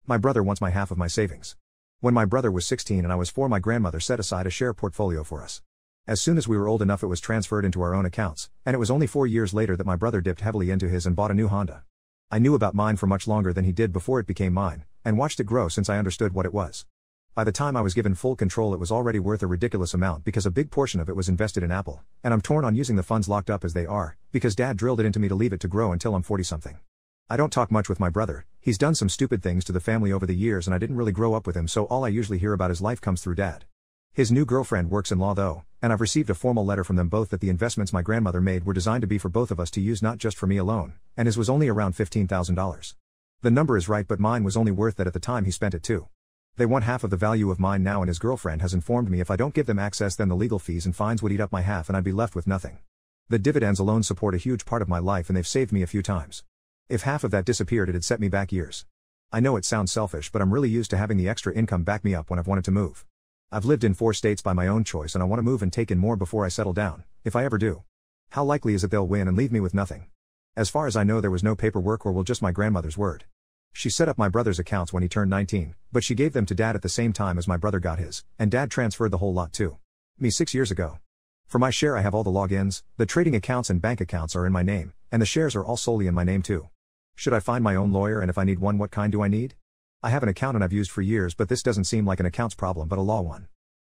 My brother wants my half of my savings. When my brother was 16 and I was 4, my grandmother set aside a share portfolio for us. As soon as we were old enough, it was transferred into our own accounts, and it was only 4 years later that my brother dipped heavily into his and bought a new Honda. I knew about mine for much longer than he did before it became mine, and watched it grow since I understood what it was. By the time I was given full control, it was already worth a ridiculous amount because a big portion of it was invested in Apple, and I'm torn on using the funds locked up as they are, because Dad drilled it into me to leave it to grow until I'm 40-something. I don't talk much with my brother. He's done some stupid things to the family over the years and I didn't really grow up with him, so all I usually hear about his life comes through Dad. His new girlfriend works in law though, and I've received a formal letter from them both that the investments my grandmother made were designed to be for both of us to use, not just for me alone, and his was only around $15,000. The number is right, but mine was only worth that at the time he spent it too. They want half of the value of mine now, and his girlfriend has informed me if I don't give them access then the legal fees and fines would eat up my half and I'd be left with nothing. The dividends alone support a huge part of my life and they've saved me a few times. If half of that disappeared, it'd set me back years. I know it sounds selfish, but I'm really used to having the extra income back me up when I've wanted to move. I've lived in 4 states by my own choice and I want to move and take in more before I settle down, if I ever do. How likely is it they'll win and leave me with nothing? As far as I know, there was no paperwork or will just my grandmother's word. She set up my brother's accounts when he turned 19, but she gave them to Dad at the same time as my brother got his, and Dad transferred the whole lot to me 6 years ago. For my share, I have all the logins, the trading accounts and bank accounts are in my name, and the shares are all solely in my name too. Should I find my own lawyer, and if I need one, what kind do I need? I have an accountant I've used for years, but this doesn't seem like an accounts problem but a law one.